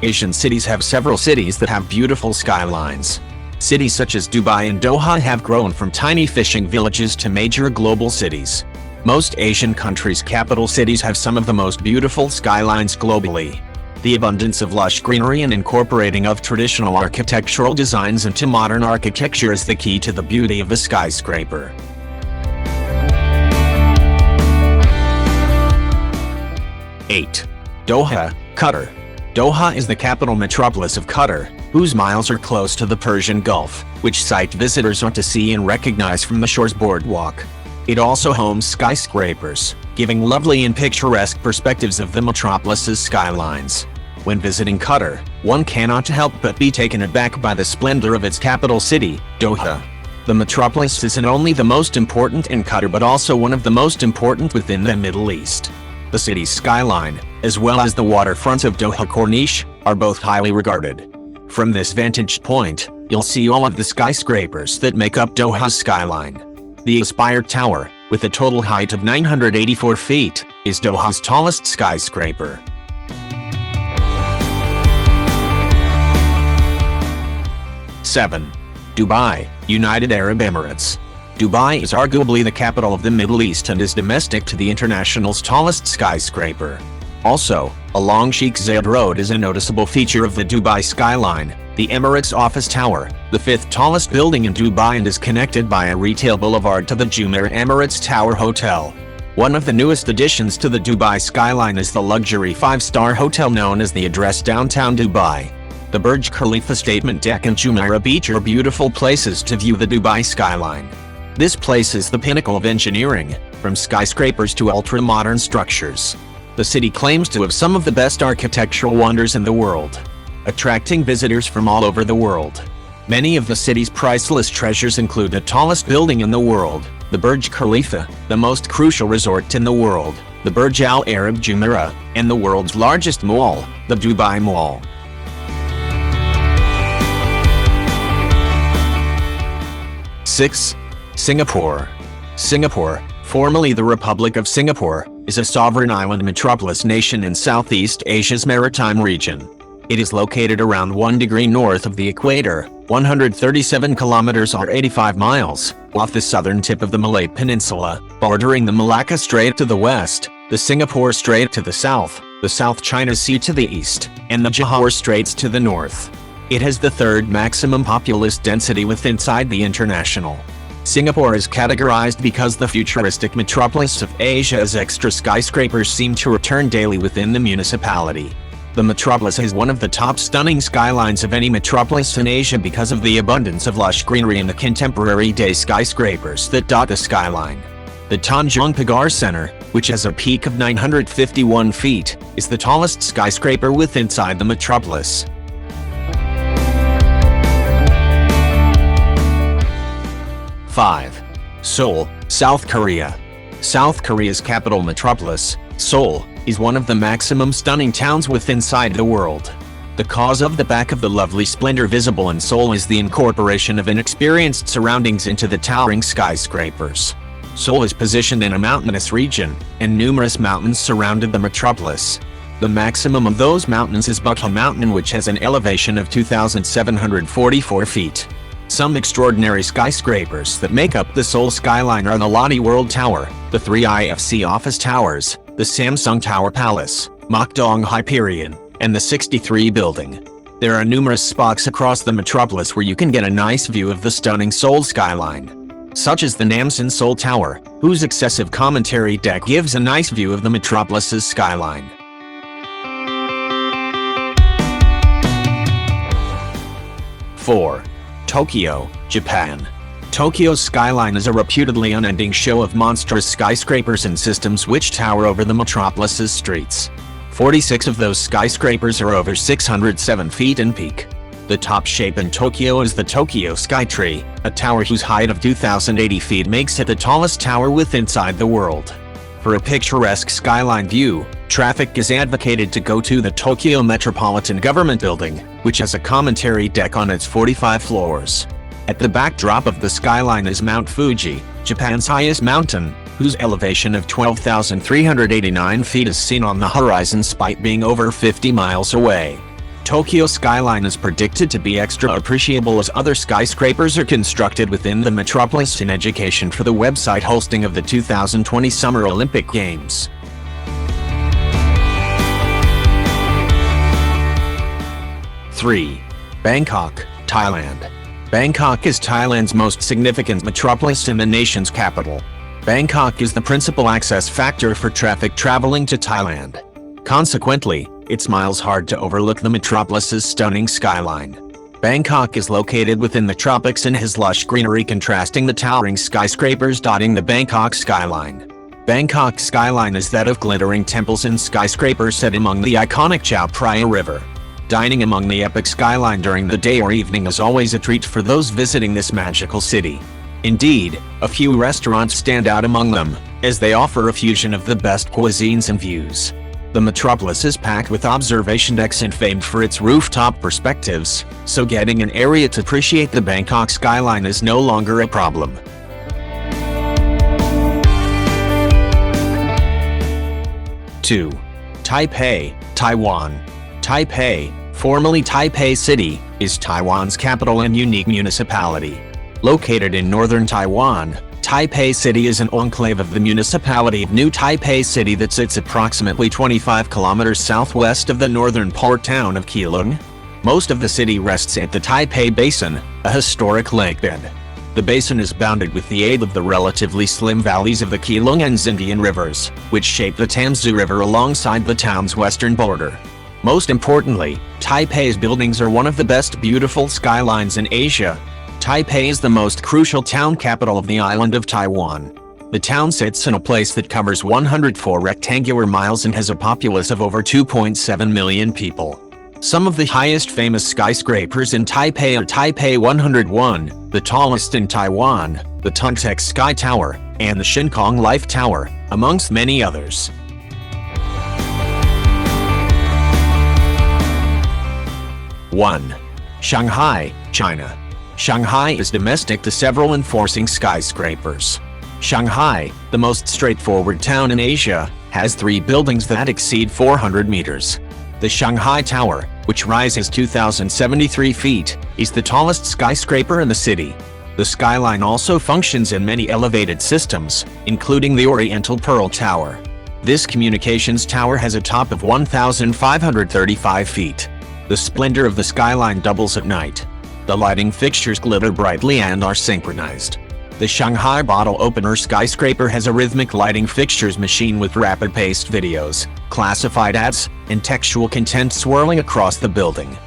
Asian cities have several cities that have beautiful skylines. Cities such as Dubai and Doha have grown from tiny fishing villages to major global cities. Most Asian countries' capital cities have some of the most beautiful skylines globally. The abundance of lush greenery and incorporating of traditional architectural designs into modern architecture is the key to the beauty of a skyscraper. #8. Doha, Qatar. Doha is the capital metropolis of Qatar, whose miles are close to the Persian Gulf, which sight visitors want to see and recognize from the shore's boardwalk. It also homes skyscrapers, giving lovely and picturesque perspectives of the metropolis's skylines. When visiting Qatar, one cannot help but be taken aback by the splendor of its capital city, Doha. The metropolis isn't only the most important in Qatar but also one of the most important within the Middle East. The city's skyline, as well as the waterfront of Doha Corniche, are both highly regarded. From this vantage point, you'll see all of the skyscrapers that make up Doha's skyline. The Aspire Tower, with a total height of 984 feet, is Doha's tallest skyscraper. #7. Dubai, United Arab Emirates. Dubai is arguably the capital of the Middle East and is domestic to the international's tallest skyscraper. Also, along Sheikh Zayed Road is a noticeable feature of the Dubai skyline, the Emirates Office Tower, the fifth tallest building in Dubai, and is connected by a retail boulevard to the Jumeirah Emirates Tower Hotel. One of the newest additions to the Dubai skyline is the luxury five-star hotel known as the Address Downtown Dubai. The Burj Khalifa Statement Deck and Jumeirah Beach are beautiful places to view the Dubai skyline. This place is the pinnacle of engineering, from skyscrapers to ultra-modern structures. The city claims to have some of the best architectural wonders in the world, attracting visitors from all over the world. Many of the city's priceless treasures include the tallest building in the world, the Burj Khalifa, the most crucial resort in the world, the Burj Al Arab Jumeirah, and the world's largest mall, the Dubai Mall. #6. Singapore. Singapore, formerly the Republic of Singapore, is a sovereign island metropolis nation in Southeast Asia's maritime region. It is located around 1 degree north of the equator, 137 kilometers or 85 miles, off the southern tip of the Malay Peninsula, bordering the Malacca Strait to the west, the Singapore Strait to the south, the South China Sea to the east, and the Johor Straits to the north. It has the third maximum populace density inside the international. Singapore is categorized because the futuristic metropolis of Asia's extra skyscrapers seem to return daily within the municipality. The metropolis has one of the top stunning skylines of any metropolis in Asia because of the abundance of lush greenery and the contemporary day skyscrapers that dot the skyline. The Tanjung Pagar Center, which has a peak of 951 feet, is the tallest skyscraper inside the metropolis. #5. Seoul, South Korea. South Korea's capital metropolis, Seoul, is one of the maximum stunning towns inside the world. The cause of the back of the lovely splendor visible in Seoul is the incorporation of inexperienced surroundings into the towering skyscrapers. Seoul is positioned in a mountainous region, and numerous mountains surrounded the metropolis. The maximum of those mountains is Bukha Mountain, which has an elevation of 2,744 feet. Some extraordinary skyscrapers that make up the Seoul skyline are the Lotte World Tower, the 3 IFC office towers, the Samsung Tower Palace, Mokdong Hyperion, and the 63 building. There are numerous spots across the metropolis where you can get a nice view of the stunning Seoul skyline, such as the Namsan Seoul Tower, whose excessive commentary deck gives a nice view of the metropolis's skyline. #4. Tokyo, Japan. Tokyo's skyline is a reputedly unending show of monstrous skyscrapers and systems which tower over the metropolis's streets. 46 of those skyscrapers are over 607 feet in peak. The top shape in Tokyo is the Tokyo Skytree, a tower whose height of 2,080 feet makes it the tallest tower inside the world. For a picturesque skyline view, traffic is advocated to go to the Tokyo Metropolitan Government Building, which has a commentary deck on its 45 floors. At the backdrop of the skyline is Mount Fuji, Japan's highest mountain, whose elevation of 12,389 feet is seen on the horizon despite being over 50 miles away. Tokyo Skyline is predicted to be extra appreciable as other skyscrapers are constructed within the metropolis in education for the website hosting of the 2020 Summer Olympic Games. Three. Bangkok, Thailand. Bangkok is Thailand's most significant metropolis and the nation's capital. Bangkok is the principal access factor for traffic traveling to Thailand. Consequently, it's miles hard to overlook the metropolis's stunning skyline. Bangkok is located within the tropics and has lush greenery contrasting the towering skyscrapers dotting the Bangkok skyline. Bangkok skyline is that of glittering temples and skyscrapers set among the iconic Chao Phraya River. Dining among the epic skyline during the day or evening is always a treat for those visiting this magical city. Indeed, a few restaurants stand out among them, as they offer a fusion of the best cuisines and views. The metropolis is packed with observation decks and famed for its rooftop perspectives, so getting an area to appreciate the Bangkok skyline is no longer a problem. Two. Taipei, Taiwan. Taipei, formerly Taipei City, is Taiwan's capital and unique municipality. Located in northern Taiwan, Taipei City is an enclave of the municipality of New Taipei City that sits approximately 25 kilometers southwest of the northern port town of Keelung. Most of the city rests at the Taipei Basin, a historic lakebed. The basin is bounded with the aid of the relatively slim valleys of the Keelung and Xindian rivers, which shape the Tamzu River alongside the town's western border. Most importantly, Taipei's buildings are one of the best beautiful skylines in Asia. Taipei is the most crucial town capital of the island of Taiwan. The town sits in a place that covers 104 rectangular miles and has a populace of over 2.7 million people. Some of the highest famous skyscrapers in Taipei are Taipei 101, the tallest in Taiwan, the Tungtec Sky Tower, and the Shinkong Life Tower, amongst many others. 1. Shanghai, China. Shanghai is domestic to several enforcing skyscrapers. Shanghai, the most straightforward town in Asia, has 3 buildings that exceed 400 meters. The Shanghai Tower, which rises 2,073 feet, is the tallest skyscraper in the city. The skyline also functions in many elevated systems, including the Oriental Pearl Tower. This communications tower has a top of 1,535 feet. The splendor of the skyline doubles at night. The lighting fixtures glitter brightly and are synchronized. The Shanghai Bottle Opener skyscraper has a rhythmic lighting fixtures machine with rapid-paced videos, classified ads, and textual content swirling across the building.